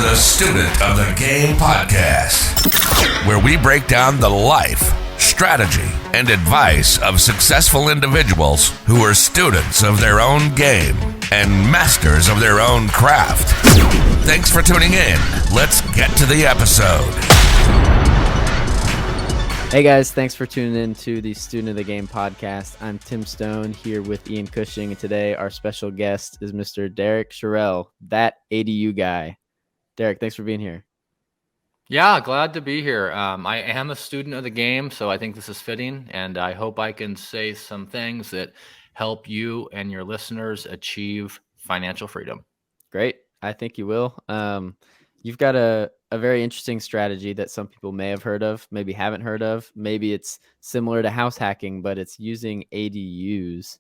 the Student of the Game podcast, where we break down the life, strategy, and advice of successful individuals who are students of their own game and masters of their own craft. Thanks for tuning in. Let's get to the episode. Hey guys, thanks for tuning in to the Student of the Game podcast. I'm Tim Stone here with Ian Cushing, and today our special guest is Mr. Derek Sherrell, that ADU guy. Derek, thanks for being here. Yeah, glad to be here. I am a student of the game, so I think this is fitting, and I hope I can say some things that help you and your listeners achieve financial freedom. Great. I think you will. You've got a very interesting strategy that some people may have heard of, maybe haven't heard of. Maybe it's similar to house hacking, but it's using ADUs.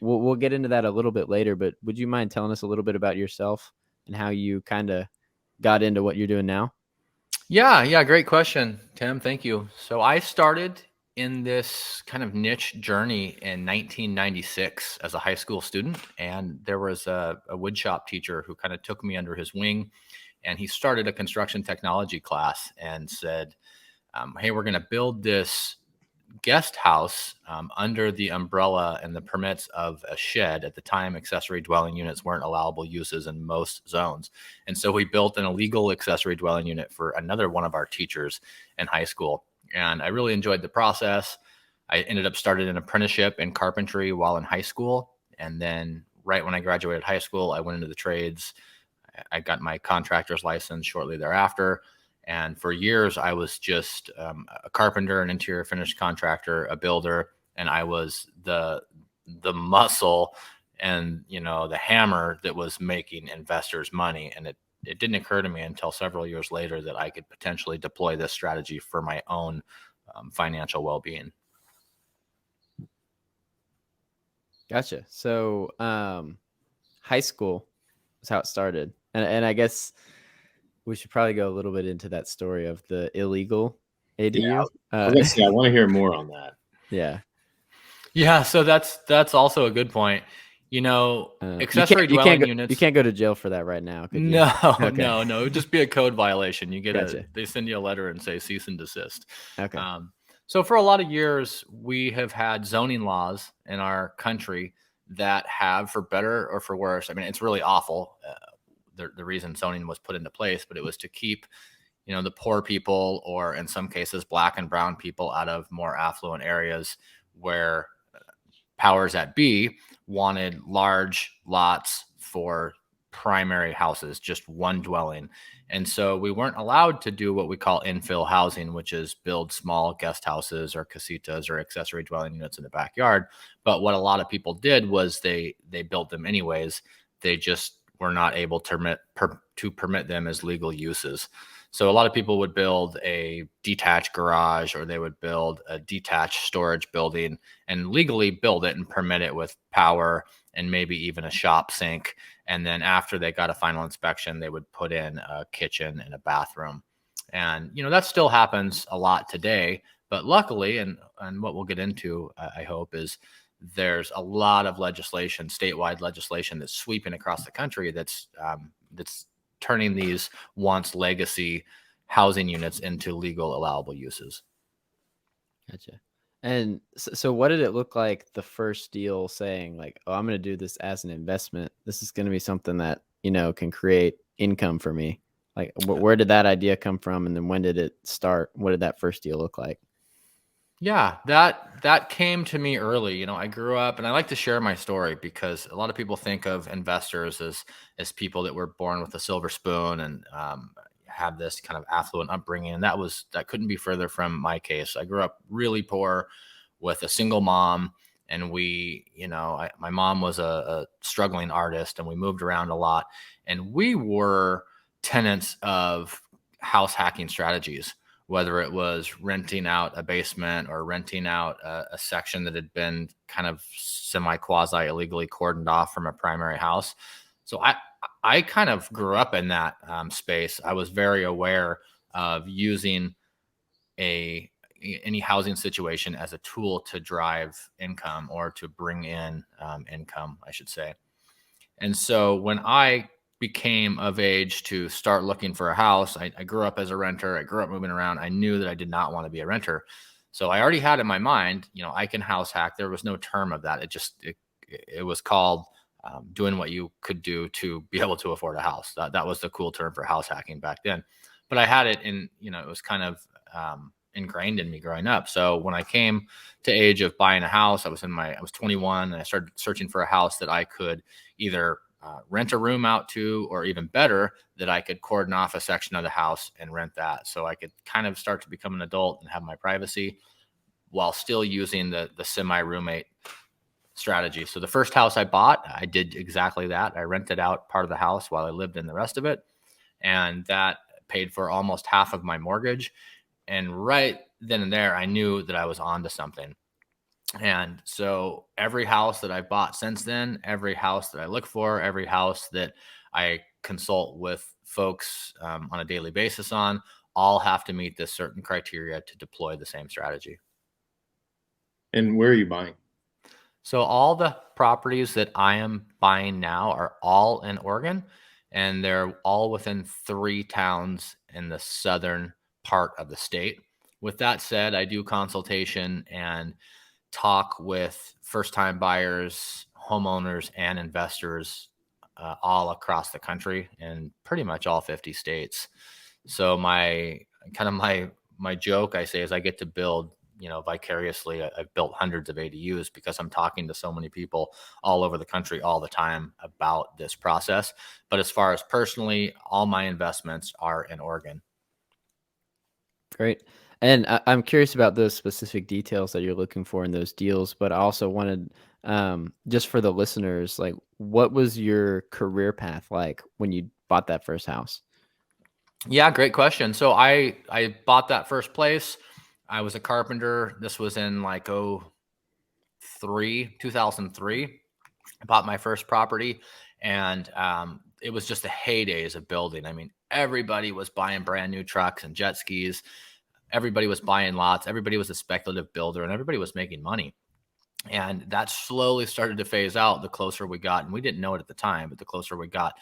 We'll get into that a little bit later, but would you mind telling us a little bit about yourself and how you kind of got into what you're doing now? Yeah, great question, Tim. Thank you. So I started in this kind of niche journey in 1996 as a high school student, and there was a woodshop teacher who kind of took me under his wing. And he started a construction technology class and said, hey, we're going to build this guest house under the umbrella and the permits of a shed. At the time, accessory dwelling units weren't allowable uses in most zones. And so we built an illegal accessory dwelling unit for another one of our teachers in high school. And I really enjoyed the process. I ended up starting an apprenticeship in carpentry while in high school. And then right when I graduated high school, I went into the trades. I got my contractor's license shortly thereafter. And for years, I was just a carpenter, an interior finish contractor, a builder. And I was the muscle and, the hammer that was making investors money. And it didn't occur to me until several years later that I could potentially deploy this strategy for my own financial well-being. Gotcha. So high school is how it started. And I guess we should probably go a little bit into that story of the illegal ADU. I want to hear more on that. Yeah. Yeah. So that's also a good point. Accessory dwelling units. You can't go to jail for that right now. No, Okay. no. It would just be a code violation. You get Gotcha. they send you a letter and say cease and desist. Okay. So for a lot of years, we have had zoning laws in our country that have, for better or for worse, I mean, it's really awful. The reason zoning was put into place, but it was to keep, the poor people, or in some cases, black and brown people, out of more affluent areas where powers that be wanted large lots for primary houses, just one dwelling. And so we weren't allowed to do what we call infill housing, which is build small guest houses or casitas or accessory dwelling units in the backyard. But what a lot of people did was they built them anyways. They just were not able to permit them as legal uses. So a lot of people would build a detached garage, or they would build a detached storage building and legally build it and permit it with power and maybe even a shop sink. And then after they got a final inspection, they would put in a kitchen and a bathroom. And, that still happens a lot today. But luckily, and what we'll get into, I hope, is there's a lot of legislation, statewide legislation, that's sweeping across the country that's turning these once legacy housing units into legal allowable uses. Gotcha. And so what did it look like the first deal saying like, oh, I'm going to do this as an investment. This is going to be something that, can create income for me. Like where did that idea come from? And then when did it start? What did that first deal look like? Yeah, that came to me early. I grew up, and I like to share my story because a lot of people think of investors as people that were born with a silver spoon and have this kind of affluent upbringing. And that couldn't be further from my case. I grew up really poor with a single mom, and my mom was a struggling artist, and we moved around a lot, and we were tenants of house hacking strategies, whether it was renting out a basement or renting out a section that had been kind of semi-quasi illegally cordoned off from a primary house. So I kind of grew up in that space. I was very aware of using any housing situation as a tool to drive income, or to bring in income, I should say. And so when I became of age to start looking for a house, I grew up as a renter. I grew up moving around. I knew that I did not want to be a renter. So I already had in my mind, I can house hack. There was no term of that. It was called doing what you could do to be able to afford a house. That was the cool term for house hacking back then. But I had it in, it was kind of ingrained in me growing up. So when I came to age of buying a house, I was 21 and I started searching for a house that I could either rent a room out to, or even better, that I could cordon off a section of the house and rent that. So I could kind of start to become an adult and have my privacy while still using the semi roommate strategy. So the first house I bought, I did exactly that. I rented out part of the house while I lived in the rest of it. And that paid for almost half of my mortgage. And right then and there, I knew that I was onto something. And so every house that I've bought since then, every house that I look for, every house that I consult with folks on a daily basis on, all have to meet this certain criteria to deploy the same strategy. And where are you buying? So all the properties that I am buying now are all in Oregon, and they're all within 3 towns in the southern part of the state. With that said, I do consultation and talk with first-time buyers, homeowners, and investors all across the country in pretty much all 50 states. So my joke, I say, is I get to build, vicariously. I've built hundreds of ADUs because I'm talking to so many people all over the country all the time about this process. But as far as personally, all my investments are in Oregon. Great. And I'm curious about those specific details that you're looking for in those deals, but I also wanted, just for the listeners, like, what was your career path like when you bought that first house? Yeah, great question. So I bought that first place. I was a carpenter. This was in like 2003. I bought my first property, and it was just the heydays of building. I mean, everybody was buying brand new trucks and jet skis. Everybody was buying lots. Everybody was a speculative builder, and everybody was making money. And that slowly started to phase out the closer we got. And we didn't know it at the time, but the closer we got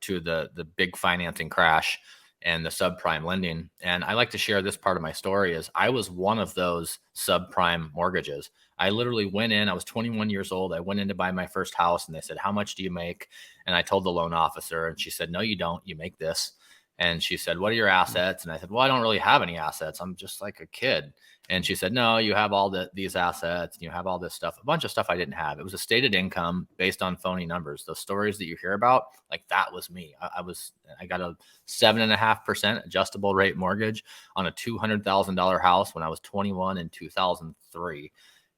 to the big financing crash and the subprime lending. And I like to share this part of my story is I was one of those subprime mortgages. I literally went in, I was 21 years old. I went in to buy my first house, and they said, "How much do you make?" And I told the loan officer, and she said, "No, you don't. You make this." And she said, "What are your assets?" And I said, "Well, I don't really have any assets. I'm just like a kid." And she said, "No, you have all these assets, and you have all this stuff, a bunch of stuff I didn't have." It was a stated income based on phony numbers. Those stories that you hear about, like, that was me. I got a 7.5% adjustable rate mortgage on a $200,000 house when I was 21 in 2003.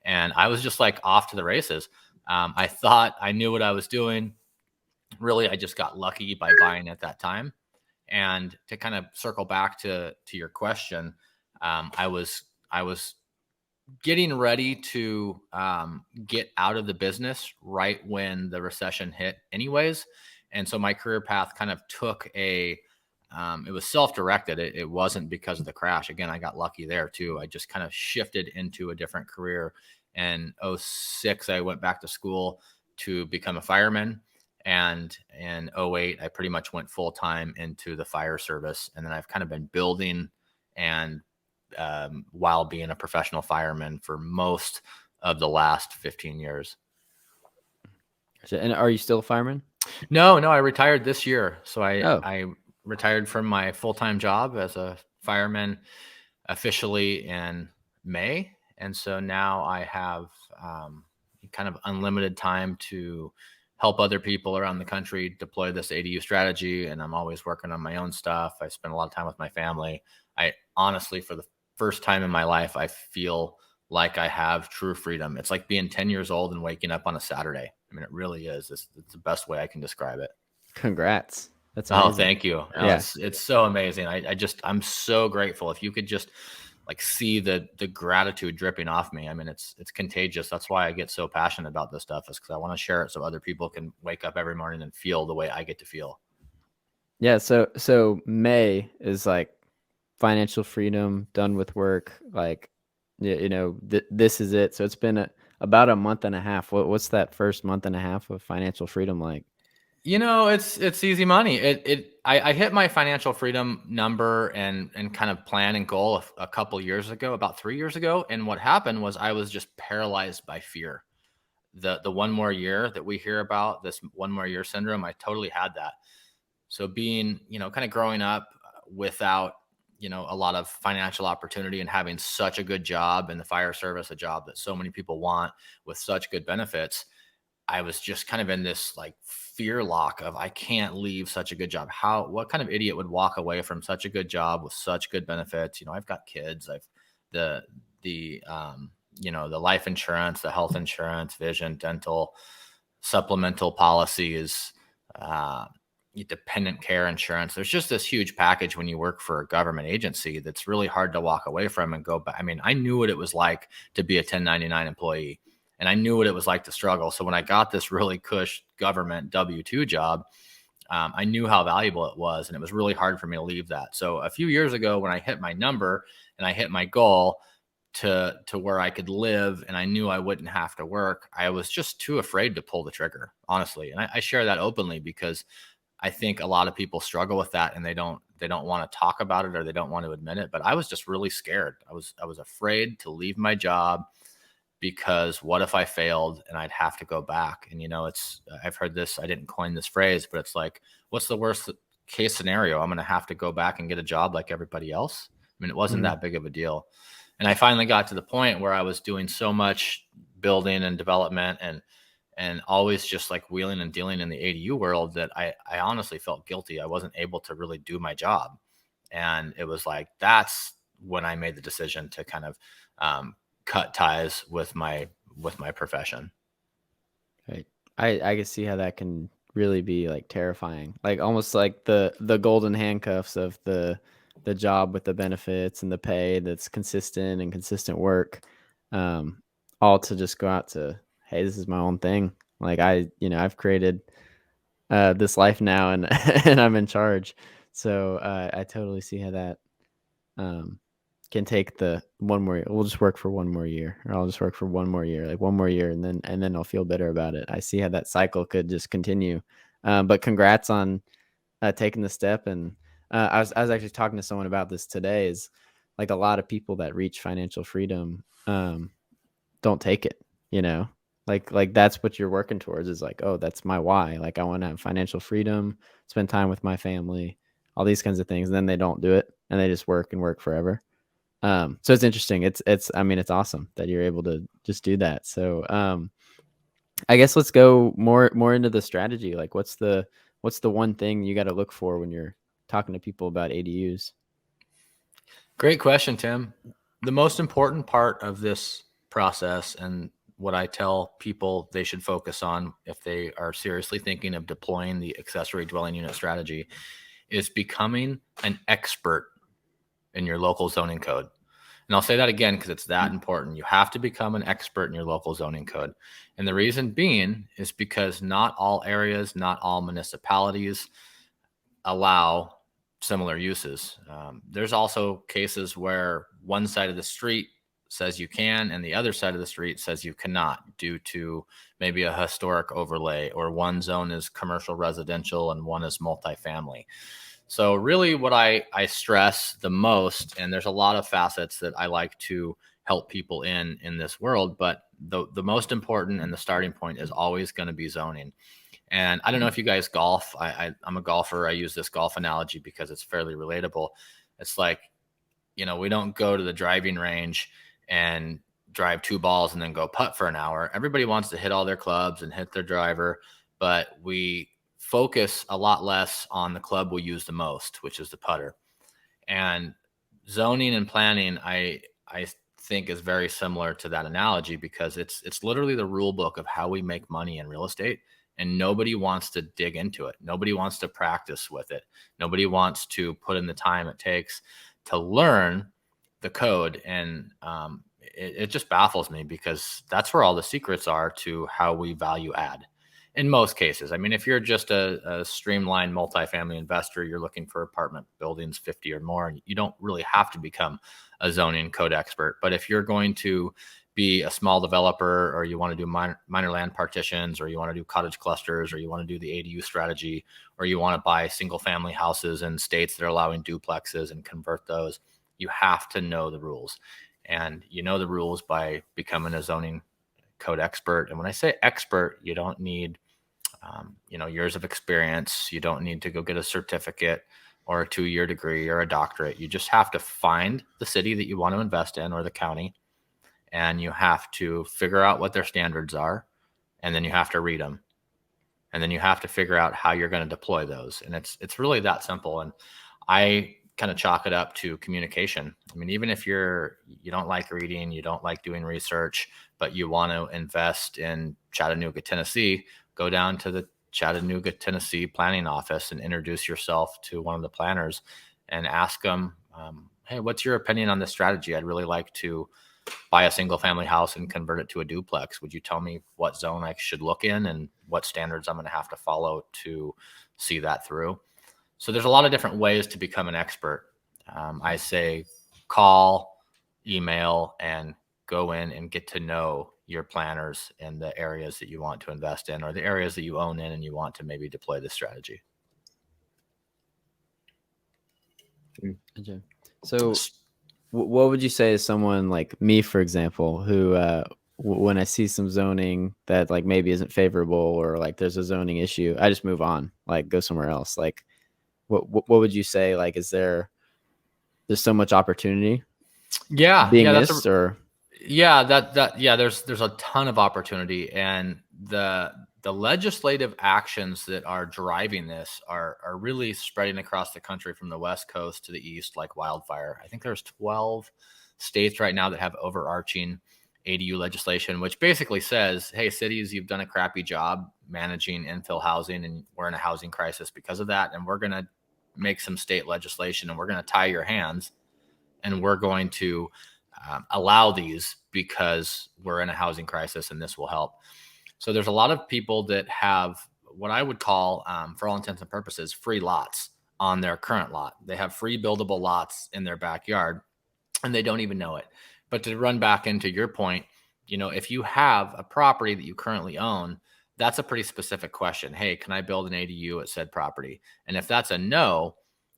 And I was just like off to the races. I thought I knew what I was doing. Really, I just got lucky by buying at that time. And to kind of circle back to your question, I was getting ready to get out of the business right when the recession hit anyways. And so my career path kind of took it was self-directed. It wasn't because of the crash. Again, I got lucky there too. I just kind of shifted into a different career. In 2006, I went back to school to become a fireman. And in 2008, I pretty much went full time into the fire service. And then I've kind of been building and while being a professional fireman for most of the last 15 years. And are you still a fireman? No, I retired this year. So Oh. I retired from my full-time job as a fireman officially in May. And so now I have kind of unlimited time to help other people around the country deploy this ADU strategy. And I'm always working on my own stuff. I spend a lot of time with my family. I honestly, for the first time in my life, I feel like I have true freedom. It's like being 10 years old and waking up on a Saturday. I mean, it really is. It's the best way I can describe it. Congrats. That's amazing. Oh, thank you. Yeah. It's so amazing. I'm so grateful. If you could just like see the gratitude dripping off me. I mean, it's contagious. That's why I get so passionate about this stuff, is because I want to share it so other people can wake up every morning and feel the way I get to feel. Yeah. So May is like financial freedom, done with work. Like, this is it. So it's been about a month and a half. What's that first month and a half of financial freedom like? It's easy money. I hit my financial freedom number and kind of plan and goal a couple years ago, about 3 years ago. And what happened was I was just paralyzed by fear. The one more year that we hear about, this one more year syndrome, I totally had that. So being, kind of growing up without, a lot of financial opportunity and having such a good job in the fire service, a job that so many people want with such good benefits, I was just kind of in this like fear lock of I can't leave such a good job. What kind of idiot would walk away from such a good job with such good benefits? I've got kids. I've the the life insurance, the health insurance, vision, dental, supplemental policies, uh, dependent care insurance. There's just this huge package when you work for a government agency that's really hard to walk away from and go back. I mean, I knew what it was like to be a 1099 employee, and I knew what it was like to struggle. So when I got this really cush government W-2 job, I knew how valuable it was, and it was really hard for me to leave that. So a few years ago, when I hit my number and I hit my goal to where I could live and I knew I wouldn't have to work, I was just too afraid to pull the trigger, honestly. And I share that openly because I think a lot of people struggle with that and they don't want to talk about it or they don't want to admit it. But I was just really scared. I was afraid to leave my job because what if I failed and I'd have to go back? And I've heard this, I didn't coin this phrase, but it's like, what's the worst case scenario? I'm going to have to go back and get a job like everybody else. I mean, it wasn't that big of a deal. And I finally got to the point where I was doing so much building and development and always just like wheeling and dealing in the ADU world that I honestly felt guilty. I wasn't able to really do my job. And it was like, that's when I made the decision to kind of cut ties with my profession. Right. I can see how that can really be like terrifying, like almost like the golden handcuffs of the job with the benefits and the pay that's consistent and consistent work, all to just go out to, hey, this is my own thing. Like I've created this life now and and I'm in charge. So I totally see how that can take the one more. We'll just work for one more year, or I'll just work for one more year, like one more year, and then I'll feel better about it. I see how that cycle could just continue. But congrats on taking the step. And I was actually talking to someone about this today. Is like a lot of people that reach financial freedom don't take it. Like that's what you're working towards. Is like, oh, that's my why. Like I want to have financial freedom, spend time with my family, all these kinds of things. And then they don't do it, and they just work and work forever. So it's interesting. I mean, it's awesome that you're able to just do that. So, I guess let's go more into the strategy. Like what's the one thing you got to look for when you're talking to people about ADUs? Great question, Tim. The most important part of this process and what I tell people they should focus on if they are seriously thinking of deploying the accessory dwelling unit strategy is becoming an expert in your local zoning code. And I'll say that again because it's that important. You have to become an expert in your local zoning code. And the reason being is because not all areas, not all municipalities allow similar uses. There's also cases where one side of the street says you can and the other side of the street says you cannot due to maybe a historic overlay, or one zone is commercial residential and one is multifamily. So really what I stress the most, and there's a lot of facets that I like to help people in this world, but the most important and the starting point is always going to be zoning. And I don't know if you guys golf. I'm a golfer. I use this golf analogy because it's fairly relatable. It's like, we don't go to the driving range and drive 2 balls and then go putt for an hour. Everybody wants to hit all their clubs and hit their driver, but we focus a lot less on the club we use the most, which is the putter. And zoning and planning, I think is very similar to that analogy because it's literally the rule book of how we make money in real estate. And nobody wants to dig into it. Nobody wants to practice with it. Nobody wants to put in the time it takes to learn the code. And it just baffles me because that's where all the secrets are to how we value add. In most cases, I mean, if you're just a streamlined multifamily investor, you're looking for apartment buildings 50 or more, and you don't really have to become a zoning code expert. But if you're going to be a small developer, or you want to do minor land partitions, or you want to do cottage clusters, or you want to do the ADU strategy, or you want to buy single family houses in states that are allowing duplexes and convert those, you have to know the rules. And you know the rules by becoming a zoning code expert. And when I say expert, you don't need years of experience. You don't need to go get a certificate or a 2-year degree or a doctorate. You just have to find the city that you want to invest in, or the county, and you have to figure out what their standards are, and then you have to read them, and then you have to figure out how you're going to deploy those. And it's really that simple. And I kind of chalk it up to communication. I mean, even if you don't like reading, you don't like doing research, but you want to invest in Chattanooga, Tennessee, go down to the Chattanooga, Tennessee planning office and introduce yourself to one of the planners and ask them, hey, what's your opinion on this strategy? I'd really like to buy a single family house and convert it to a duplex. Would you tell me what zone I should look in and what standards I'm going to have to follow to see that through? So there's a lot of different ways to become an expert. I say call, email, and go in and get to know your planners in the areas that you want to invest in, or the areas that you own in and you want to maybe deploy this strategy. So what would you say to someone like me, for example, who when I see some zoning that like maybe isn't favorable, or like there's a zoning issue, I just move on, like go somewhere else? Like what would you say? Like, there's so much opportunity being missed, or there's a ton of opportunity, and the legislative actions that are driving this are really spreading across the country from the West Coast to the East like wildfire. I think there's 12 states right now that have overarching ADU legislation, which basically says, hey, cities, you've done a crappy job managing infill housing, and we're in a housing crisis because of that. And we're going to make some state legislation, and we're going to tie your hands, and we're going to allow these because we're in a housing crisis, and this will help. So there's a lot of people that have what I would call, for all intents and purposes, free lots on their current lot. They have free buildable lots in their backyard, and they don't even know it. But to run back into your point, if you have a property that you currently own, that's a pretty specific question. Hey, can I build an ADU at said property? And if that's a no,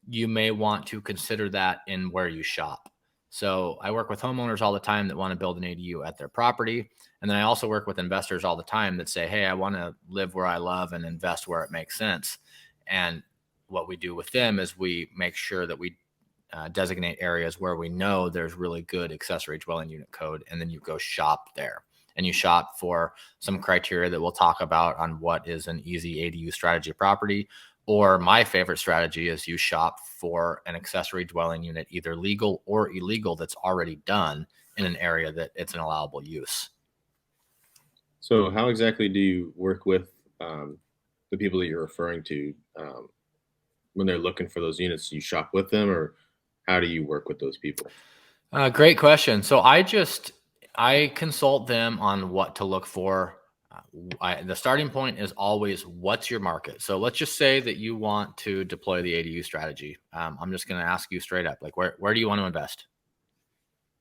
you may want to consider that in where you shop. So I work with homeowners all the time that want to build an ADU at their property. And then I also work with investors all the time that say, hey, I want to live where I love and invest where it makes sense. And what we do with them is we make sure that we designate areas where we know there's really good accessory dwelling unit code. And then you go shop there, and you shop for some criteria that we'll talk about on what is an easy ADU strategy property. Or my favorite strategy is you shop for an accessory dwelling unit, either legal or illegal, that's already done in an area that it's an allowable use. So how exactly do you work with the people that you're referring to when they're looking for those units? Do you shop with them, or how do you work with those people? Great question. So I consult them on what to look for. The starting point is always, what's your market? So let's just say that you want to deploy the ADU strategy. I'm just going to ask you straight up, like, where do you want to invest?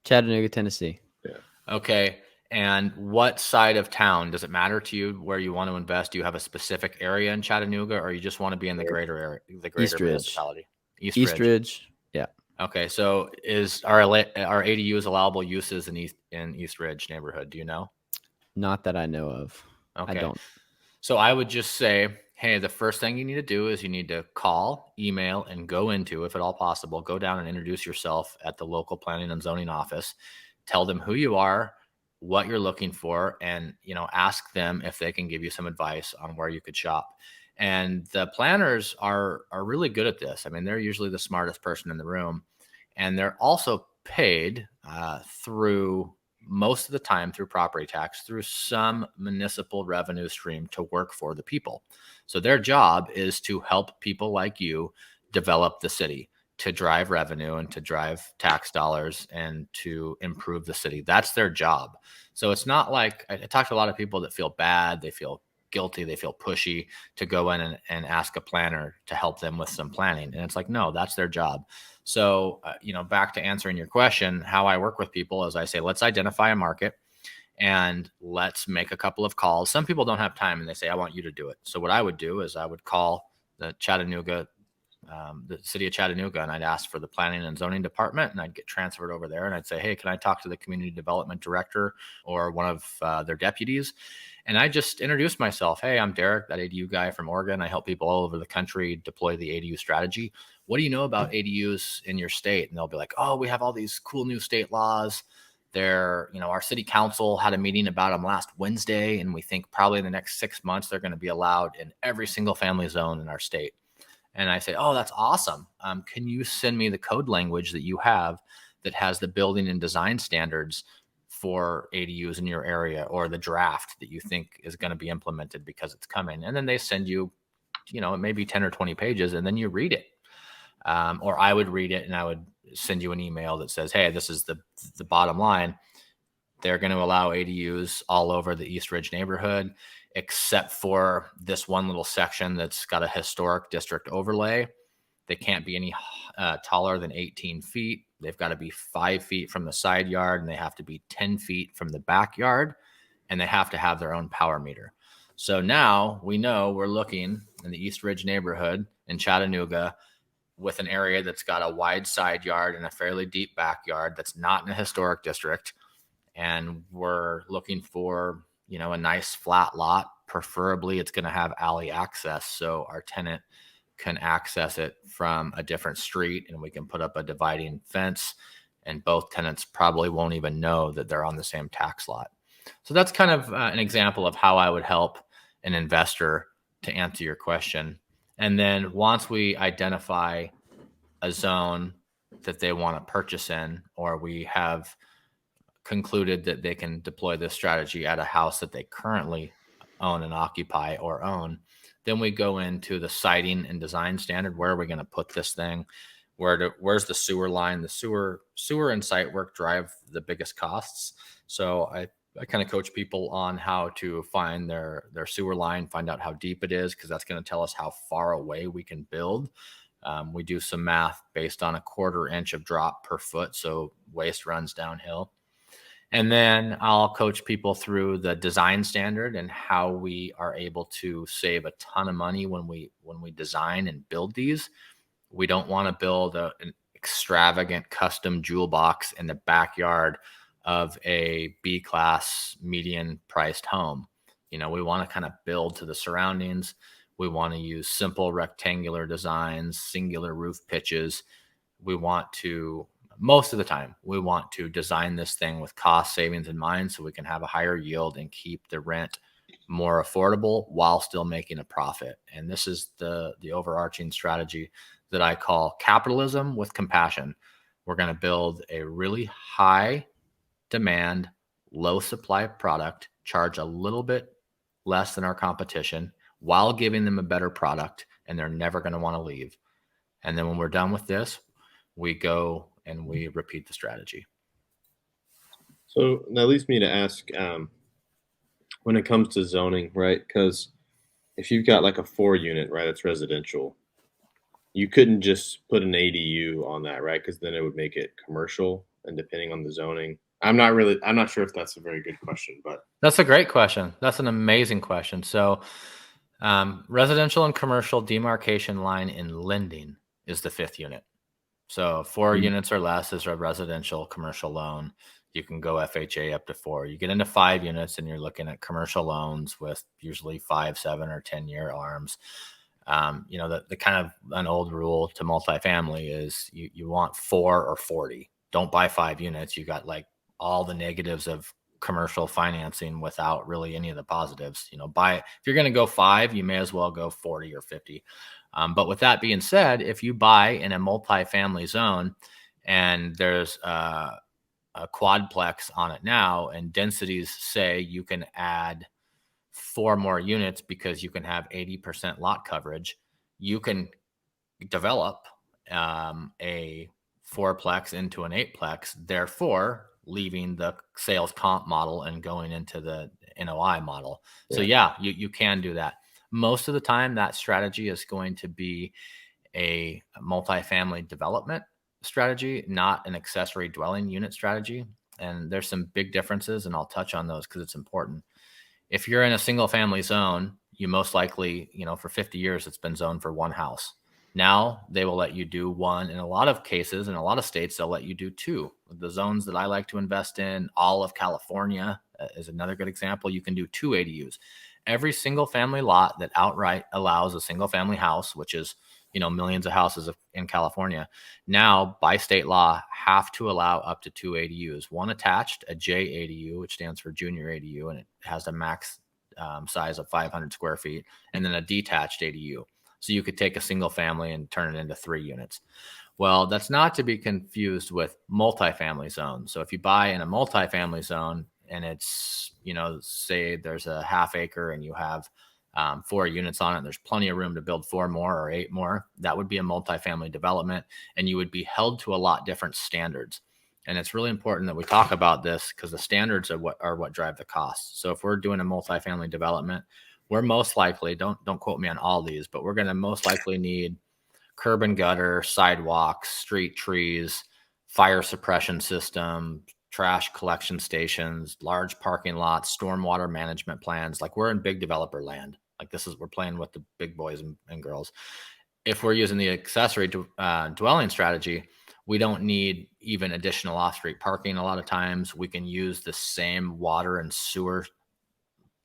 Chattanooga, Tennessee. Yeah. Okay. And what side of town does it matter to you where you want to invest? Do you have a specific area in Chattanooga, or you just want to be in the greater area, the greater municipality? East Ridge. Yeah. Okay. So are ADUs allowable uses in East Ridge neighborhood? Do you know? Not that I know of. Okay. I don't. So I would just say, hey, the first thing you need to do is you need to call, email, and go into, if at all possible, go down and introduce yourself at the local planning and zoning office. Tell them who you are, what you're looking for, and ask them if they can give you some advice on where you could shop. And the planners are really good at this. I mean, they're usually the smartest person in the room, and they're also paid through, most of the time, through property tax, through some municipal revenue stream to work for the people. So their job is to help people like you develop the city, to drive revenue and to drive tax dollars and to improve the city. That's their job. So it's not like, I talk to a lot of people that feel bad, they feel guilty, they feel pushy to go in and ask a planner to help them with some planning. And it's like, no, that's their job. So, back to answering your question, how I work with people is I say, let's identify a market. and let's make a couple of calls. Some people don't have time and they say, I want you to do it. So what I would do is I would call the city of Chattanooga, and I'd ask for the planning and zoning department, and I'd get transferred over there, and I'd say, hey, can I talk to the community development director or one of their deputies? And I just introduced myself. Hey, I'm Derek, that ADU guy from Oregon. I help people all over the country deploy the ADU strategy. What do you know about ADUs in your state? And they'll be like, oh, we have all these cool new state laws. Our city council had a meeting about them last Wednesday, and we think probably in the next 6 months, they're going to be allowed in every single family zone in our state. And I say, oh, that's awesome. Can you send me the code language that you have that has the building and design standards for ADUs in your area, or the draft that you think is going to be implemented because it's coming? And then they send you, maybe 10 or 20 pages, and then you read it. Or I would read it and I would send you an email that says, hey, this is the bottom line. They're going to allow ADUs all over the East Ridge neighborhood, except for this one little section that's got a historic district overlay. They can't be any taller than 18 feet. They've got to be 5 feet from the side yard, and they have to be 10 feet from the backyard, and they have to have their own power meter. So now we know we're looking in the East Ridge neighborhood in Chattanooga with an area that's got a wide side yard and a fairly deep backyard that's not in a historic district. And we're looking for, a nice flat lot. Preferably it's going to have alley access, so our tenant can access it from a different street, and we can put up a dividing fence, and both tenants probably won't even know that they're on the same tax lot. So that's kind of an example of how I would help an investor to answer your question. And then once we identify a zone that they want to purchase in, or we have concluded that they can deploy this strategy at a house that they currently own and occupy or own, then we go into the siting and design standard. Where are we going to put this thing? Where's the sewer line? The sewer and site work drive the biggest costs. So I kind of coach people on how to find their sewer line, find out how deep it is, because that's going to tell us how far away we can build. We do some math based on a 1/4 inch of drop per foot, so waste runs downhill. And then I'll coach people through the design standard and how we are able to save a ton of money when we design and build these. We don't want to build an extravagant custom jewel box in the backyard of a B-class median priced home. We want to kind of build to the surroundings. We want to use simple rectangular designs, singular roof pitches. Most of the time, we want to design this thing with cost savings in mind, so we can have a higher yield and keep the rent more affordable while still making a profit. And this is the overarching strategy that I call capitalism with compassion. We're going to build a really high demand, low supply product, charge a little bit less than our competition while giving them a better product, and they're never going to want to leave. And then when we're done with this, we go and we repeat the strategy. So that leads me to ask, when it comes to zoning, right? Because if you've got like a 4-unit, right, it's residential, you couldn't just put an ADU on that, right? Because then it would make it commercial, and depending on the zoning. I'm not sure if that's a very good question, but that's a great question. That's an amazing question. So residential and commercial demarcation line in lending is the 5th unit. So 4 units or less is a residential commercial loan. You can go FHA up to 4. You get into 5 units and you're looking at commercial loans with usually 5, 7, or 10-year arms. The kind of an old rule to multifamily is you want 4 or 40. Don't buy 5 units. You got like all the negatives of commercial financing without really any of the positives. If you're going to go 5, you may as well go 40 or 50. But with that being said, if you buy in a multifamily zone and there's a quadplex on it now, and densities say you can add 4 more units because you can have 80% lot coverage, you can develop a 4-plex into an 8-plex, therefore leaving the sales comp model and going into the NOI model. Yeah. So yeah, you can do that. Most of the time, that strategy is going to be a multifamily development strategy, not an accessory dwelling unit strategy. And there's some big differences, and I'll touch on those because it's important. If you're in a single family zone, you most likely, for 50 years, it's been zoned for one house. Now they will let you do one. In a lot of cases, in a lot of states, they'll let you do two. The zones that I like to invest in, all of California is another good example. You can do two ADUs. Every single family lot that outright allows a single family house, which is, millions of houses in California, now by state law have to allow up to two ADUs, one attached, a JADU, which stands for junior ADU, and it has a max size of 500 square feet, and then a detached ADU. So you could take a single family and turn it into 3 units. Well, that's not to be confused with multifamily zones. So if you buy in a multifamily zone and it's, say there's a half acre and you have 4 units on it, there's plenty of room to build 4 more or 8 more, that would be a multifamily development, and you would be held to a lot different standards. And it's really important that we talk about this because the standards are what drive the cost. So if we're doing a multifamily development, we're most likely, don't quote me on all these, but we're going to most likely need curb and gutter, sidewalks, street trees, fire suppression system, trash collection stations, large parking lots, stormwater management plans. Like, we're in big developer land. Like, we're playing with the big boys and girls. If we're using the accessory dwelling strategy, we don't need even additional off-street parking. A lot of times we can use the same water and sewer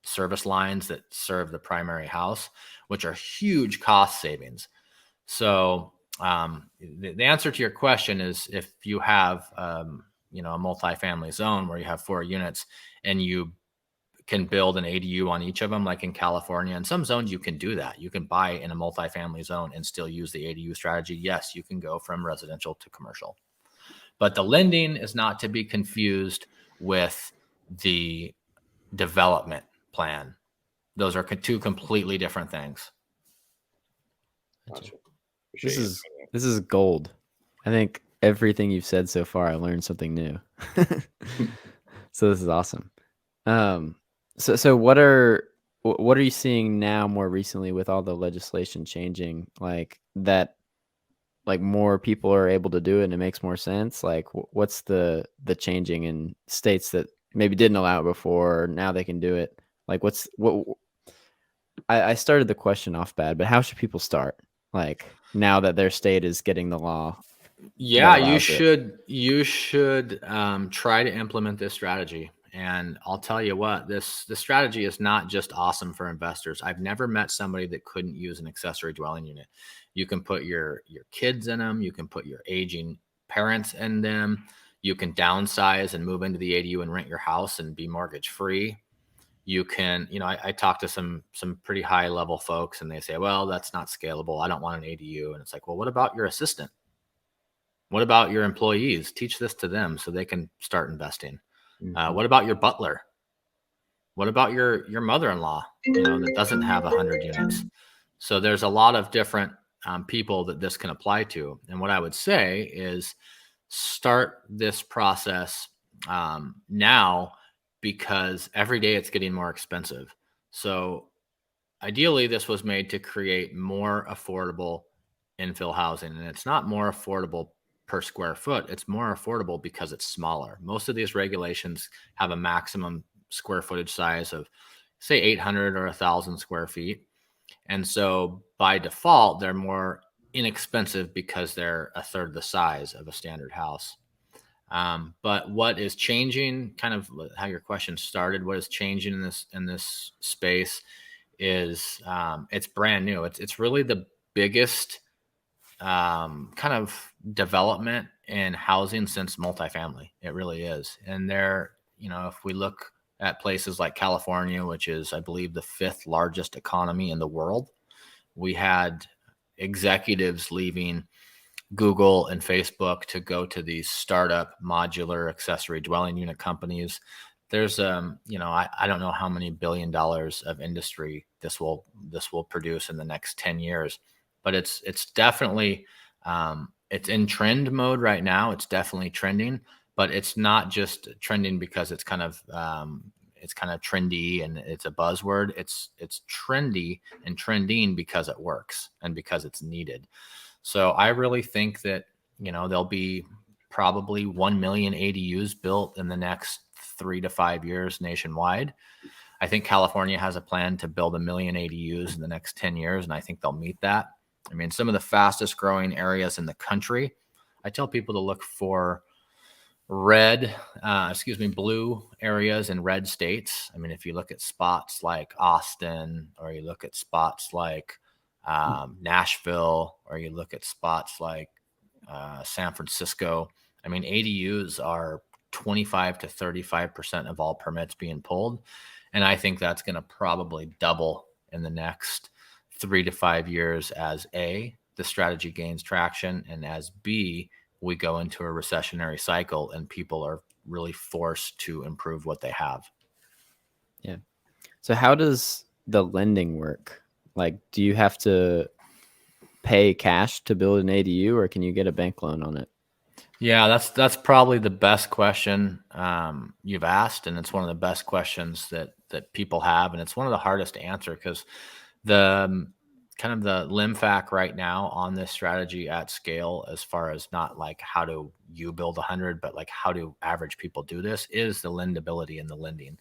service lines that serve the primary house, which are huge cost savings. So the answer to your question is, if you have a multifamily zone where you have 4 units and you can build an ADU on each of them, like in California, in some zones you can do that. You can buy in a multifamily zone and still use the ADU strategy. Yes, you can go from residential to commercial, but the lending is not to be confused with the development plan. Those are 2 completely different things. Gotcha. This is gold. I think everything you've said so far, I learned something new. So this is awesome. So what are you seeing now more recently with all the legislation changing, like that, like more people are able to do it and it makes more sense? Like, what's the changing in states that maybe didn't allow it before, or now they can do it? Like, I started the question off bad, but how should people start? Like, now that their state is getting the law. Yeah, you should try to implement this strategy. And I'll tell you what, this strategy is not just awesome for investors. I've never met somebody that couldn't use an accessory dwelling unit. You can put your kids in them. You can put your aging parents in them. You can downsize and move into the ADU and rent your house and be mortgage free. You can, I talk to some pretty high level folks and they say, well, that's not scalable. I don't want an ADU. And it's like, well, what about your assistant? What about your employees? Teach this to them so they can start investing. What about your butler? What about your mother-in-law, that doesn't have 100 units? So there's a lot of different people that this can apply to. And what I would say is start this process now, because every day it's getting more expensive. So ideally, this was made to create more affordable infill housing, and it's not more affordable per square foot. It's more affordable because it's smaller. Most of these regulations have a maximum square footage size of, say, 800 or 1,000 square feet. And so by default, they're more inexpensive because they're a third the size of a standard house. But what is changing, kind of how your question started, what is changing in this space is it's brand new. It's really the biggest kind of development in housing since multifamily. It really is. And there, if we look at places like California, which is, I believe, the 5th largest economy in the world, we had executives leaving Google and Facebook to go to these startup modular accessory dwelling unit companies. There's I don't know how many $1 billion of industry this will produce in the next 10 years, but it's definitely it's in trend mode right now. It's definitely trending, but it's not just trending because it's kind of trendy and it's a buzzword. It's trendy and trending because it works and because it's needed. So I really think that, there'll be probably 1 million ADUs built in the next 3 to 5 years nationwide. I think California has a plan to build 1 million ADUs in the next 10 years, and I think they'll meet that. I mean, some of the fastest growing areas in the country, I tell people to look for blue areas in red states. I mean, if you look at spots like Austin, or you look at spots like Nashville, or you look at spots like San Francisco, I mean, ADUs are 25 to 35% of all permits being pulled. And I think that's going to probably double in the next 3 to 5 years as A, the strategy gains traction, and as B, we go into a recessionary cycle and people are really forced to improve what they have. Yeah. So how does the lending work? Like, do you have to pay cash to build an ADU, or can you get a bank loan on it? Yeah, that's probably the best question you've asked, and it's one of the best questions that people have, and it's one of the hardest to answer because the kind of the limfac right now on this strategy at scale, as far as not like how do you build 100, but like how do average people do this, is the lendability and the lending.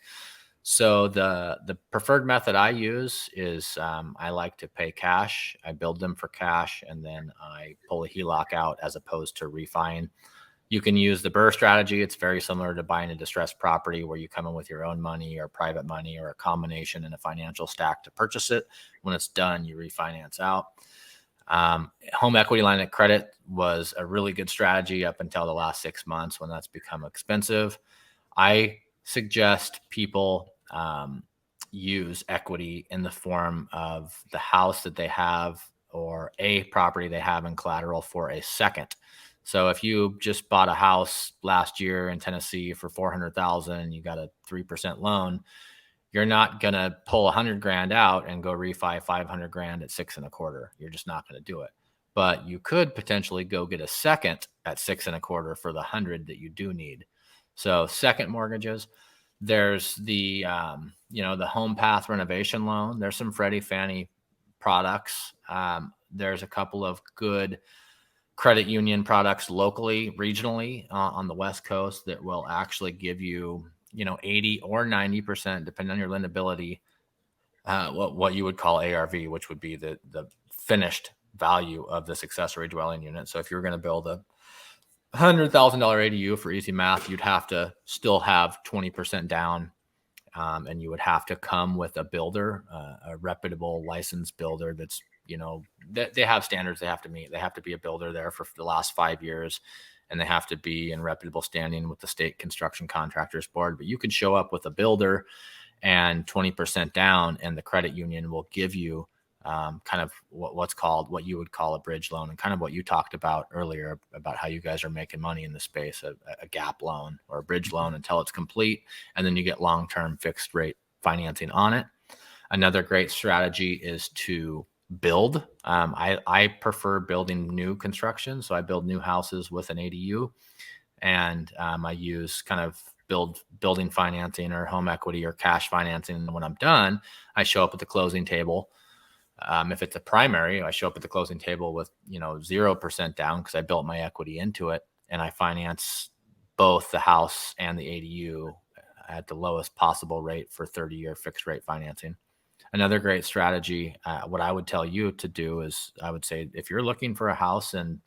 So the preferred method I use is I like to pay cash. I build them for cash, and then I pull a HELOC out as opposed to refining. You can use the BRRRR strategy. It's very similar to buying a distressed property where you come in with your own money or private money or a combination in a financial stack to purchase it. When it's done, you refinance out. Home equity line of credit was a really good strategy up until the last 6 months when that's become expensive. I suggest people use equity in the form of the house that they have or a property they have in collateral for a second. So if you just bought a house last year in Tennessee for $400,000, you got a 3% loan, you're not going to pull 100 grand out and go refi 500 grand at 6.25. You're just not going to do it. But you could potentially go get a second at 6.25 for the 100 that you do need. So second mortgages. There's the the home path renovation loan. There's some Freddie Fannie products. There's a couple of good credit union products locally, regionally on the West Coast that will actually give you 80 or 90%, depending on your lendability, what you would call ARV, which would be the finished value of this accessory dwelling unit. So if you're going to build a $100,000 ADU for easy math, you'd have to still have 20% down, and you would have to come with a builder, a reputable licensed builder that's, they have standards they have to meet. They have to be a builder there for the last 5 years, and they have to be in reputable standing with the State Construction Contractors Board. But you can show up with a builder and 20% down, and the credit union will give you kind of what you would call a bridge loan, and kind of what you talked about earlier about how you guys are making money in the space, a gap loan or a bridge loan until it's complete. And then you get long-term fixed rate financing on it. Another great strategy is to build. I prefer building new construction. So I build new houses with an ADU, and I use kind of building financing or home equity or cash financing. And when I'm done, I show up at the closing table. If it's a primary, I show up at the closing table with 0% down because I built my equity into it, and I finance both the house and the ADU at the lowest possible rate for 30-year fixed rate financing. Another great strategy, what I would tell you to do is, I would say, if you're looking for a house in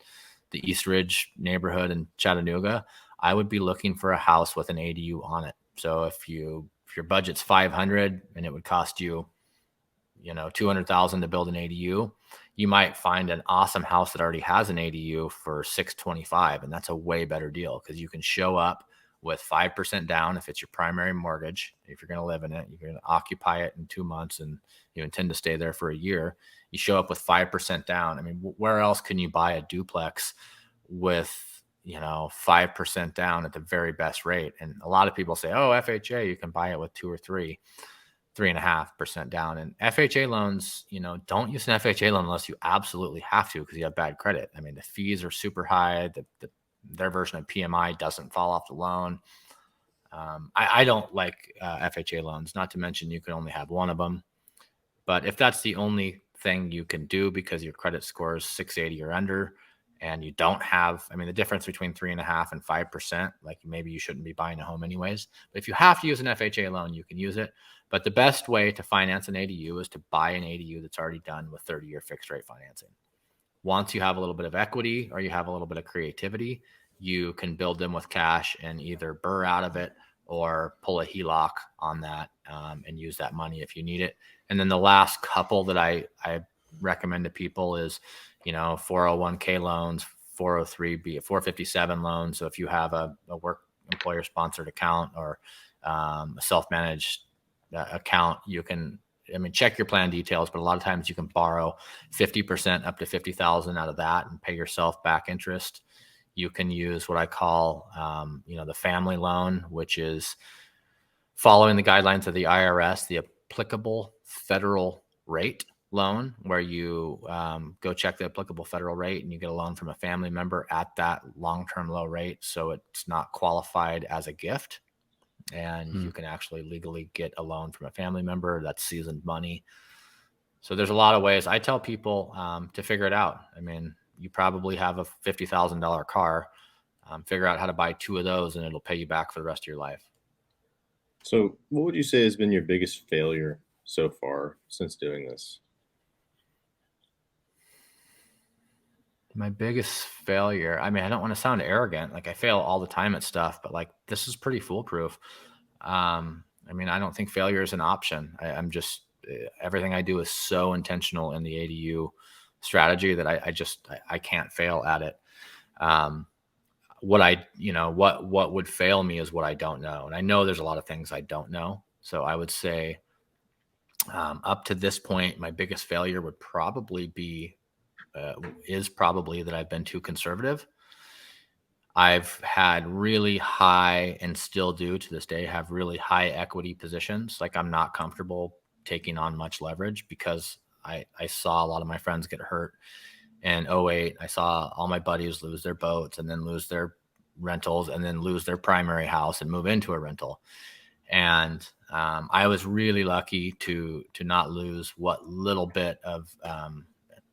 the East Ridge neighborhood in Chattanooga, I would be looking for a house with an ADU on it. So if your budget's $500 and it would cost you $200,000 to build an ADU, you might find an awesome house that already has an ADU for $625, and that's a way better deal because you can show up with 5% down if it's your primary mortgage. If you're going to live in it, you're going to occupy it in 2 months, and you intend to stay there for a year. You show up with 5% down. I mean, where else can you buy a duplex with 5% down at the very best rate? And a lot of people say, oh, FHA, you can buy it with 2 or 3.5% down. And FHA loans, don't use an FHA loan unless you absolutely have to because you have bad credit. I mean, the fees are super high. Their version of PMI doesn't fall off the loan. I don't like FHA loans, not to mention you can only have one of them. But if that's the only thing you can do because your credit score is 680 or under and you don't have, I mean, the difference between 3.5% and 5%, like maybe you shouldn't be buying a home anyways. But if you have to use an FHA loan, you can use it. But the best way to finance an ADU is to buy an ADU that's already done with 30-year fixed rate financing. Once you have a little bit of equity or you have a little bit of creativity, you can build them with cash and either burr out of it or pull a HELOC on that and use that money if you need it. And then the last couple that I recommend to people is, 401k loans, 403b, 457 loans. So if you have a work employer sponsored account or a self-managed account, you can, check your plan details, but a lot of times you can borrow 50% up to 50,000 out of that and pay yourself back interest. You can use what I call, the family loan, which is following the guidelines of the IRS, the applicable federal rate loan, where you go check the applicable federal rate and you get a loan from a family member at that long-term low rate. So it's not qualified as a gift. And you can actually legally get a loan from a family member. That's seasoned money. So there's a lot of ways. I tell people to figure it out. You probably have a $50,000 car. Figure out how to buy 2 of those and it'll pay you back for the rest of your life. So what would you say has been your biggest failure so far since doing this? My biggest failure, I don't want to sound arrogant. Like I fail all the time at stuff, but like this is pretty foolproof. I don't think failure is an option. I'm just, everything I do is so intentional in the ADU strategy that I can't fail at it. What would fail me is what I don't know. And I know there's a lot of things I don't know. So I would say up to this point, my biggest failure would probably be that I've been too conservative. I've had really high, and still do to this day, have really high equity positions. Like I'm not comfortable taking on much leverage because I saw a lot of my friends get hurt in 2008. I saw all my buddies lose their boats and then lose their rentals and then lose their primary house and move into a rental. And I was really lucky to not lose what little bit of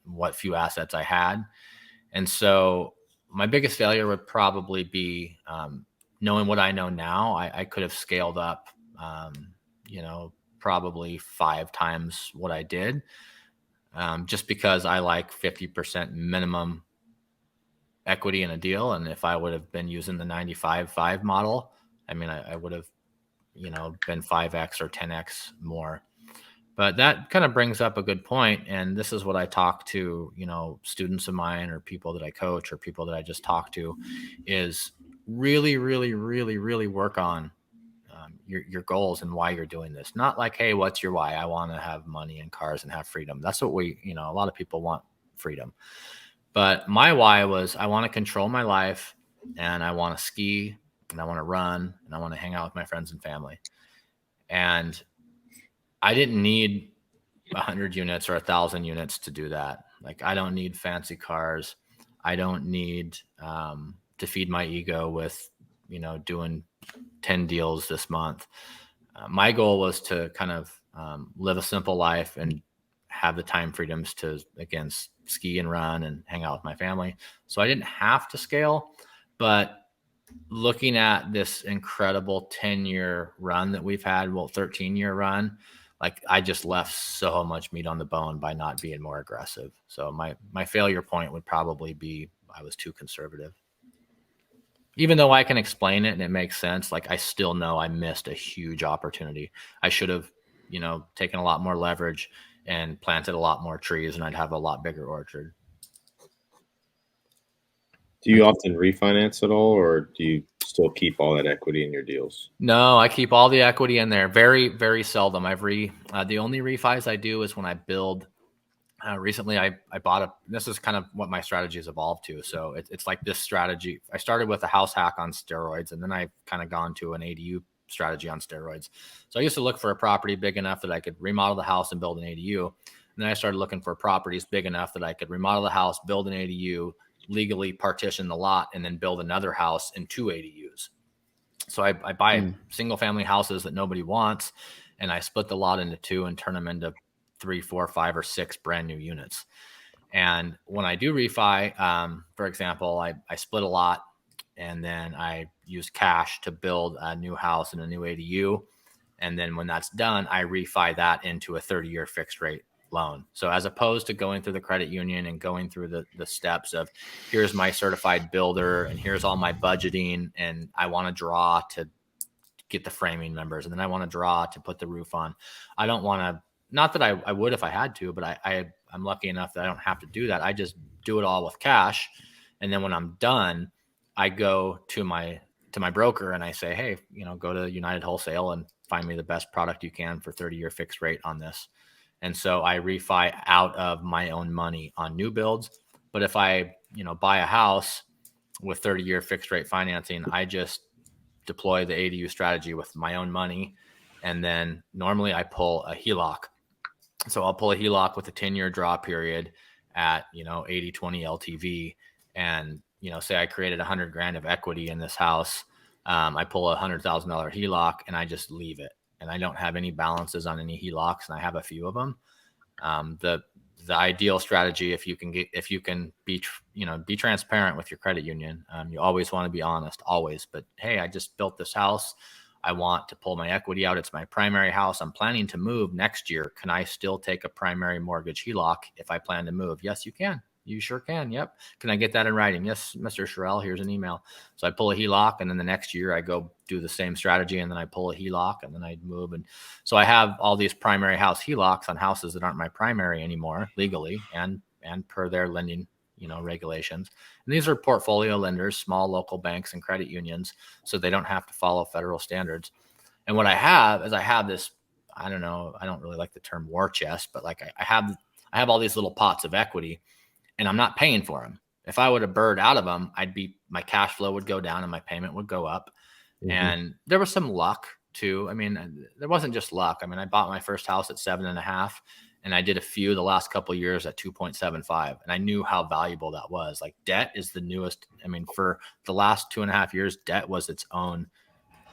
what few assets I had. And so my biggest failure would probably be knowing what I know now. I could have scaled up, probably 5 times what I did, just because I like 50% minimum equity in a deal. And if I would have been using the 95-5 model, I would have, been 5x or 10x more. But that kind of brings up a good point. And this is what I talk to, students of mine or people that I coach or people that I just talk to, is really, really, really, really work on your goals and why you're doing this. Not like, hey, what's your why? I want to have money and cars and have freedom. That's what a lot of people want, freedom. But my why was I want to control my life and I want to ski and I want to run and I want to hang out with my friends and family. And I didn't need 100 units or 1,000 units to do that. Like I don't need fancy cars. I don't need to feed my ego with, doing 10 deals this month. My goal was to kind of live a simple life and have the time freedoms to, again, ski and run and hang out with my family. So I didn't have to scale, but looking at this incredible 10-year run that we've had, 13-year run, like I just left so much meat on the bone by not being more aggressive. So my failure point would probably be I was too conservative. Even though I can explain it and it makes sense, like I still know I missed a huge opportunity. I should have, taken a lot more leverage and planted a lot more trees and I'd have a lot bigger orchard. Do you often refinance at all, or do you still keep all that equity in your deals? No, I keep all the equity in there. Very, very seldom. The only refis I do is when I build. Recently, I bought this is kind of what my strategy has evolved to. So it's like this strategy. I started with a house hack on steroids, and then I've kind of gone to an ADU strategy on steroids. So I used to look for a property big enough that I could remodel the house and build an ADU. And then I started looking for properties big enough that I could remodel the house, build an ADU, legally partition the lot, and then build another house in 2 ADUs. So I buy single family houses that nobody wants, and I split the lot into 2 and turn them into 3, 4, 5, or 6 brand new units. And when I do refi, for example, I split a lot and then I use cash to build a new house and a new ADU. And then when that's done, I refi that into a 30-year fixed rate loan. So as opposed to going through the credit union and going through the steps of here's my certified builder and here's all my budgeting and I want to draw to get the framing numbers and then I want to draw to put the roof on. I don't want to, not that I would if I had to, but I'm lucky enough that I don't have to do that. I just do it all with cash. And then when I'm done, I go to my broker and I say, hey, go to United Wholesale and find me the best product you can for 30-year fixed rate on this. And so I refi out of my own money on new builds. But if I, buy a house with 30-year fixed rate financing, I just deploy the ADU strategy with my own money. And then normally I pull a HELOC. So I'll pull a HELOC with a 10-year draw period at, 80-20 LTV. And, say I created $100,000 of equity in this house. I pull a $100,000 HELOC and I just leave it. And I don't have any balances on any HELOCs, and I have a few of them. The ideal strategy, if you can be transparent with your credit union, you always want to be honest, always. But hey, I just built this house. I want to pull my equity out. It's my primary house. I'm planning to move next year. Can I still take a primary mortgage HELOC if I plan to move? Yes, you can. You sure can. Yep. Can I get that in writing? Yes, Mr. Sherrell, here's an email. So I pull a HELOC and then the next year I go do the same strategy and then I pull a HELOC and then I move. And so I have all these primary house HELOCs on houses that aren't my primary anymore legally and per their lending, regulations. And these are portfolio lenders, small local banks and credit unions. So they don't have to follow federal standards. And what I have is I have this, I don't know, I don't really like the term war chest, but like I have all these little pots of equity. And I'm not paying for them. If I would have burned out of them, my cash flow would go down and my payment would go up. Mm-hmm. And there was some luck too. I mean, there wasn't just luck. I mean, I bought my first house at 7.5 and I did a few the last couple of years at 2.75. And I knew how valuable that was. Like debt is the newest. I mean, for the last 2.5 years, debt was its own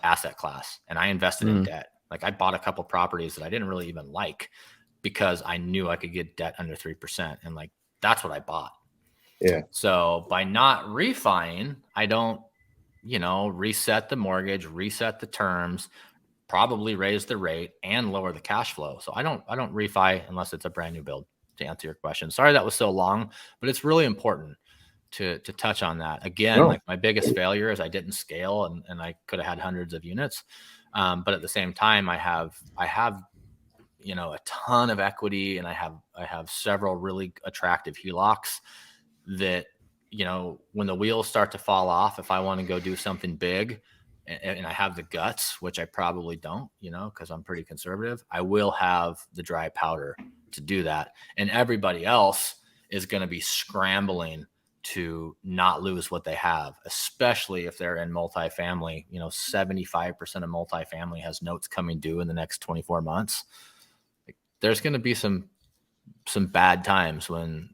asset class. And I invested in debt. Like I bought a couple properties that I didn't really even like because I knew I could get debt under 3%. And like, that's what I bought. Yeah. So by not refining, I don't, reset the mortgage, reset the terms, probably raise the rate and lower the cash flow. So I don't refi unless it's a brand new build, to answer your question. Sorry that was so long, but it's really important to touch on that. Again, like my biggest failure is I didn't scale and I could have had hundreds of units. But at the same time, I have a ton of equity and I have several really attractive HELOCs that, when the wheels start to fall off, if I want to go do something big and I have the guts, which I probably don't, because I'm pretty conservative, I will have the dry powder to do that. And everybody else is going to be scrambling to not lose what they have, especially if they're in multifamily. 75% of multifamily has notes coming due in the next 24 months. There's going to be some bad times when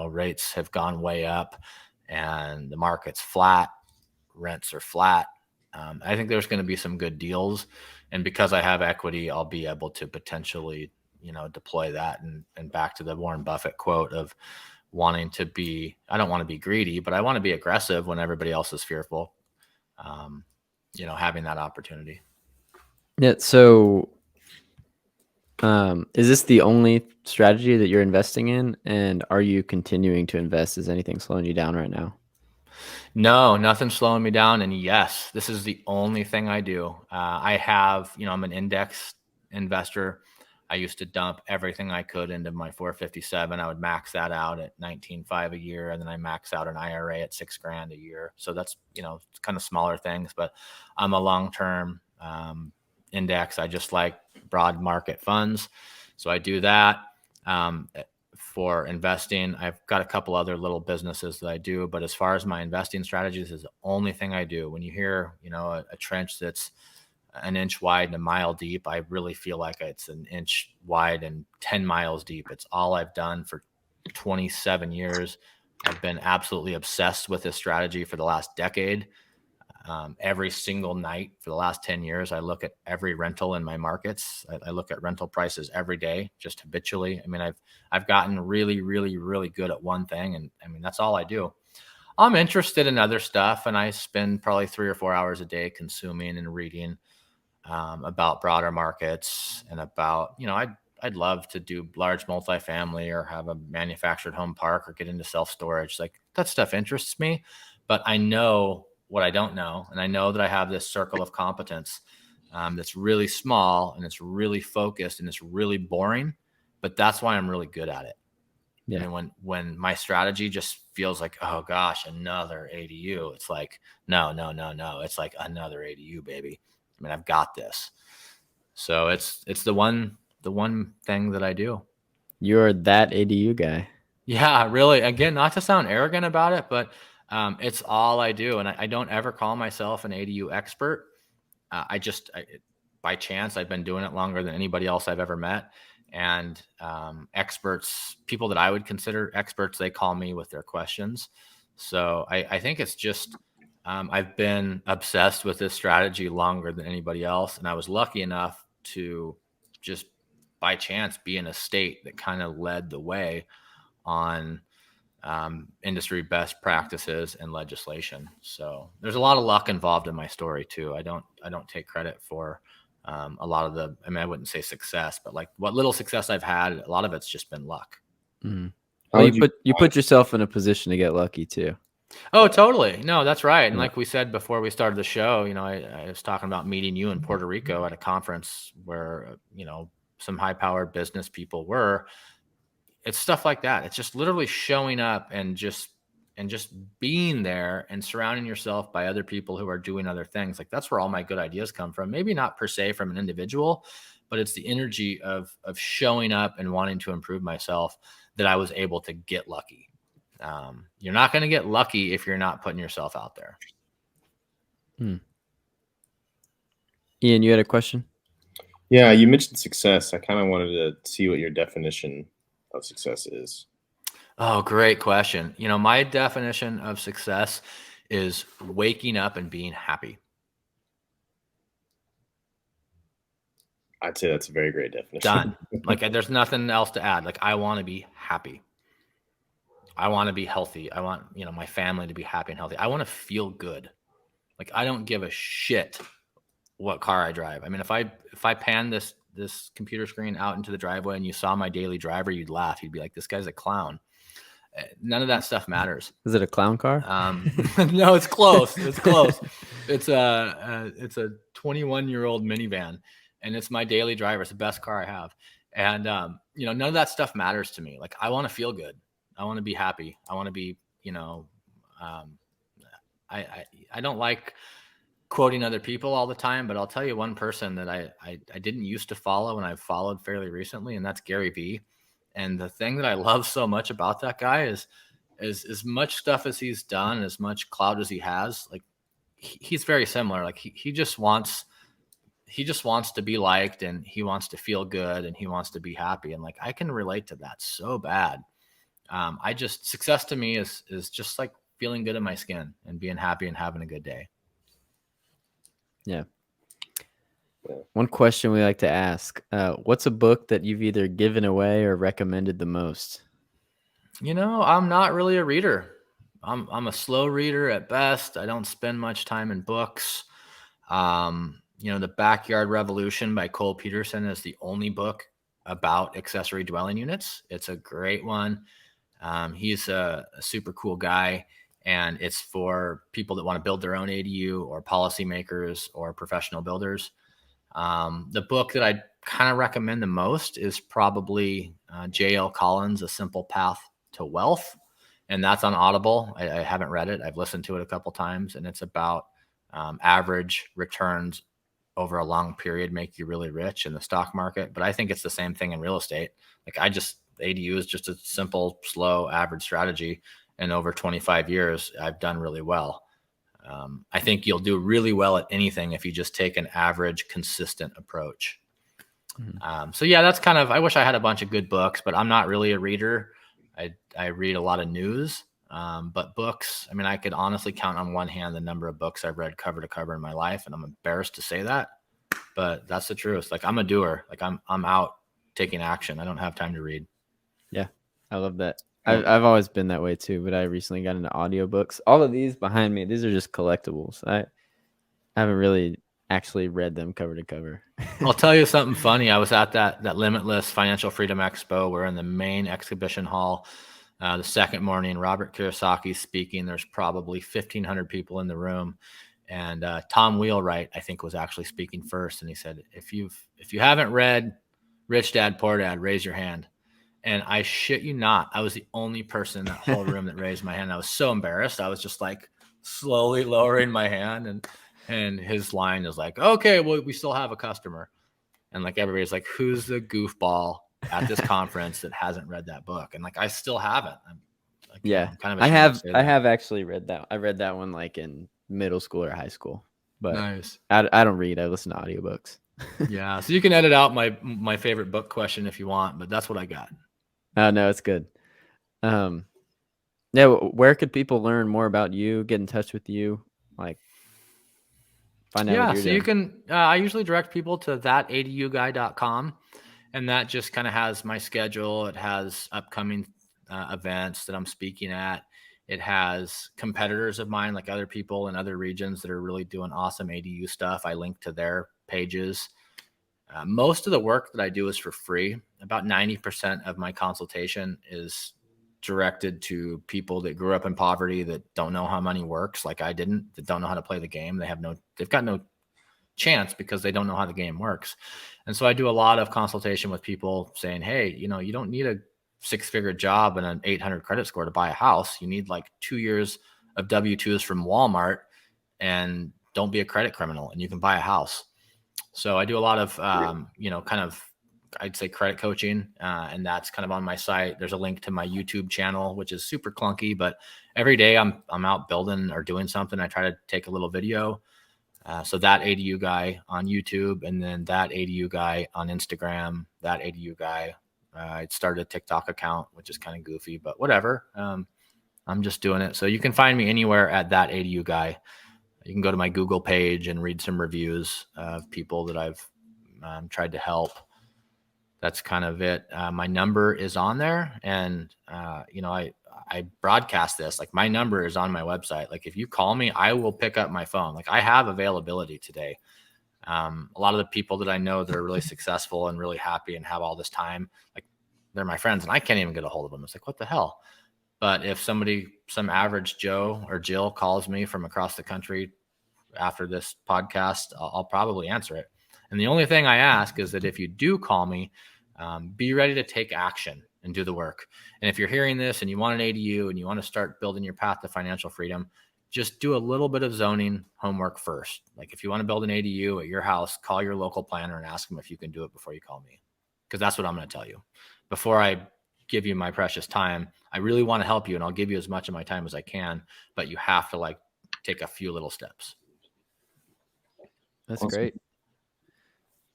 rates have gone way up and the market's flat, rents are flat. I think there's going to be some good deals, and because I have equity, I'll be able to potentially deploy that and back to the Warren Buffett quote of wanting to be. I don't want to be greedy, but I want to be aggressive when everybody else is fearful. Having that opportunity. Yeah. So. Is this the only strategy that you're investing in? And are you continuing to invest? Is anything slowing you down right now? No, nothing's slowing me down. And yes, this is the only thing I do. I have, I'm an index investor. I used to dump everything I could into my 457. I would max that out at 19.5 a year. And then I max out an IRA at $6,000 a year. So that's, it's kind of smaller things, but I'm a long-term, index. I just like broad market funds. So I do that. For investing, I've got a couple other little businesses that I do, but as far as my investing strategies is the only thing I do. When you hear, a trench that's an inch wide and a mile deep, I really feel like it's an inch wide and 10 miles deep. It's all I've done for 27 years. I've been absolutely obsessed with this strategy for the last decade. Every single night for the last 10 years, I look at every rental in my markets. I look at rental prices every day, just habitually. I mean, I've gotten really, really, really good at one thing. And I mean, that's all I do. I'm interested in other stuff, and I spend probably 3 or 4 hours a day consuming and reading about broader markets and about, I'd love to do large multifamily or have a manufactured home park or get into self-storage. Like, that stuff interests me, but I know what I don't know. And I know that I have this circle of competence that's really small and it's really focused and it's really boring, but that's why I'm really good at it. Yeah. And when my strategy just feels like, oh gosh, another ADU, it's like, no. It's like another ADU, baby. I mean, I've got this. So it's the one thing that I do. You're that ADU guy. Yeah, really. Again, not to sound arrogant about it, but it's all I do. And I don't ever call myself an ADU expert. By chance, I've been doing it longer than anybody else I've ever met. And experts, people that I would consider experts, they call me with their questions. So I think it's just, I've been obsessed with this strategy longer than anybody else. And I was lucky enough to just by chance be in a state that kind of led the way on industry best practices and legislation. So there's a lot of luck involved in my story too. I don't take credit for a lot of I wouldn't say success, but like what little success I've had, a lot of it's just been luck. Mm-hmm. Well, you put yourself in a position to get lucky too. Oh, totally. No, that's right. And like we said before we started the show, I was talking about meeting you in Puerto Rico at a conference where, some high-powered business people were. It's stuff like that. It's just literally showing up and just being there and surrounding yourself by other people who are doing other things. Like, that's where all my good ideas come from. Maybe not per se from an individual, but it's the energy of showing up and wanting to improve myself that I was able to get lucky. You're not going to get lucky if you're not putting yourself out there. Ian, you had a question? Yeah, you mentioned success. I kind of wanted to see what your definition of success is. Oh, great question. My definition of success is waking up and being happy. I'd say that's a very great definition. Done. Like, there's nothing else to add. Like, I want to be happy. I want to be healthy. I want, my family to be happy and healthy. I want to feel good. Like, I don't give a shit what car I drive. I mean, if I pan this computer screen out into the driveway and you saw my daily driver, you'd laugh. You'd be like, this guy's a clown. None of that stuff matters. Is it a clown car? No, it's close. It's close. It's a 21-year-old minivan, and it's my daily driver. It's the best car I have. And, none of that stuff matters to me. Like, I want to feel good. I want to be happy. I want to be, I don't like quoting other people all the time, but I'll tell you one person that I didn't used to follow and I've followed fairly recently, and that's Gary Vee. And the thing that I love so much about that guy is as much stuff as he's done, as much clout as he has, like, he's very similar. Like, he just wants to be liked, and he wants to feel good, and he wants to be happy. And like, I can relate to that so bad. Success to me is just like feeling good in my skin and being happy and having a good day. Yeah. One question we like to ask, what's a book that you've either given away or recommended the most? I'm not really a reader. I'm a slow reader at best. I don't spend much time in books. The Backyard Revolution by Cole Peterson is the only book about accessory dwelling units. It's a great one. He's a super cool guy, and it's for people that want to build their own ADU or policymakers or professional builders. The book that I kind of recommend the most is probably J.L. Collins' A Simple Path to Wealth. And that's on Audible. I haven't read it. I've listened to it a couple times, and it's about average returns over a long period make you really rich in the stock market. But I think it's the same thing in real estate. Like, ADU is just a simple, slow, average strategy. And over 25 years, I've done really well. I think you'll do really well at anything if you just take an average, consistent approach. Mm-hmm. So yeah, that's I wish I had a bunch of good books, but I'm not really a reader. I read a lot of news. But books, I mean, I could honestly count on one hand the number of books I've read cover to cover in my life, and I'm embarrassed to say that, but that's the truth. Like, I'm a doer. Like, I'm out taking action. I don't have time to read. Yeah, I love that. I've always been that way too, but I recently got into audiobooks. All of these behind me, these are just collectibles. I haven't really actually read them cover to cover. I'll tell you something funny. I was at that Limitless Financial Freedom Expo. We're in the main exhibition hall. The second morning, Robert Kiyosaki's speaking. There's probably 1,500 people in the room, and Tom Wheelwright, I think, was actually speaking first. And he said, "If you haven't read Rich Dad Poor Dad, raise your hand." And I shit you not, I was the only person in that whole room that raised my hand. I was so embarrassed. I was just like slowly lowering my hand, and his line is like, "Okay, well, we still have a customer." And like everybody's like, "Who's the goofball at this conference that hasn't read that book?" And like, I still haven't. I'm like, Yeah, I'm kind of I ashamed to say I that. have actually read that. I read that one like in middle school or high school, but Nice. I don't read. I listen to audiobooks. Yeah, so you can edit out my favorite book question if you want, but that's what I got. Oh no, it's good. Yeah, where could people learn more about you, get in touch with you, like find out what Yeah, you're so you doing? can, I usually direct people to that aduguy.com, and that just kind of has my schedule. It has upcoming events that I'm speaking at. It has competitors of mine, like other people in other regions that are really doing awesome ADU stuff. I link to their pages. Most of the work that I do is for free. About 90% of my consultation is directed to people that grew up in poverty, that don't know how money works, like I didn't, that don't know how to play the game. They've got no chance because they don't know how the game works. And so I do a lot of consultation with people saying, "Hey, you don't need a 6-figure job and an 800 credit score to buy a house. You need like 2 years of W-2s from Walmart, and don't be a credit criminal, and you can buy a house." So I do a lot of, kind of, I'd say, credit coaching, and that's kind of on my site. There's a link to my YouTube channel, which is super clunky, but every day I'm out building or doing something. I try to take a little video. So that ADU guy on YouTube, and then that ADU guy on Instagram, that ADU guy. I started a TikTok account, which is kind of goofy, but whatever. I'm just doing it. So you can find me anywhere at that ADU guy. You can go to my Google page and read some reviews of people that I've tried to help. That's kind of it. My number is on there, and I broadcast this. Like, my number is on my website. Like, if you call me, I will pick up my phone. Like, I have availability today. A lot of the people that I know that are really successful and really happy and have all this time, like, they're my friends, and I can't even get a hold of them. It's like, what the hell? But if some average Joe or Jill calls me from across the country after this podcast, I'll probably answer it. And the only thing I ask is that if you do call me, be ready to take action and do the work. And if you're hearing this and you want an ADU and you want to start building your path to financial freedom, just do a little bit of zoning homework first. Like, if you want to build an ADU at your house, call your local planner and ask them if you can do it before you call me. Because that's what I'm going to tell you. Before I give you my precious time, I really want to help you, and I'll give you as much of my time as I can, but you have to take a few little steps. That's Awesome. great.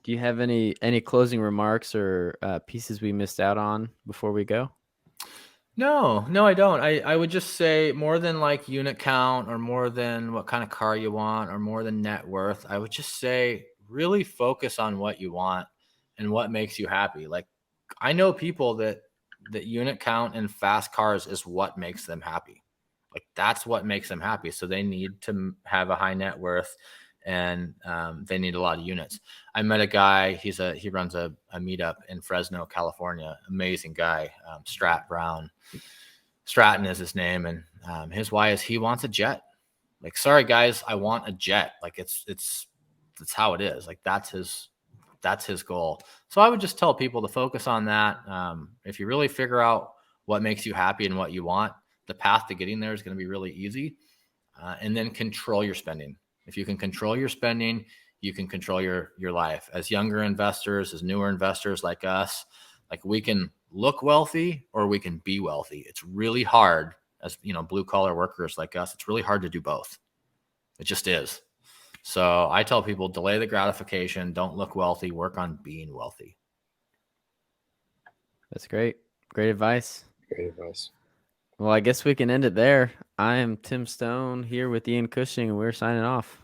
Do you have any closing remarks or pieces we missed out on before we go? No, I don't. I would just say, more than like unit count, or more than what kind of car you want, or more than net worth, I would just say really focus on what you want and what makes you happy. Like, I know people that unit count and fast cars is what makes them happy. Like, that's what makes them happy. So they need to have a high net worth, and they need a lot of units. I met a guy, he runs a meetup in Fresno, California. Amazing guy, Stratton is his name. And his why is he wants a jet. Like, sorry guys, I want a jet. Like, it's how it is. Like, that's his goal. So I would just tell people to focus on that. If you really figure out what makes you happy and what you want, the path to getting there is going to be really easy. And then control your spending. If you can control your spending, you can control your life. As younger investors, as newer investors like us, like, we can look wealthy or we can be wealthy. It's really hard, as blue collar workers like us. It's really hard to do both. It just is. So I tell people, delay the gratification. Don't look wealthy. Work on being wealthy. That's great. Great advice. Great advice. Well, I guess we can end it there. I am Tim Stone here with Ian Cushing, and we're signing off.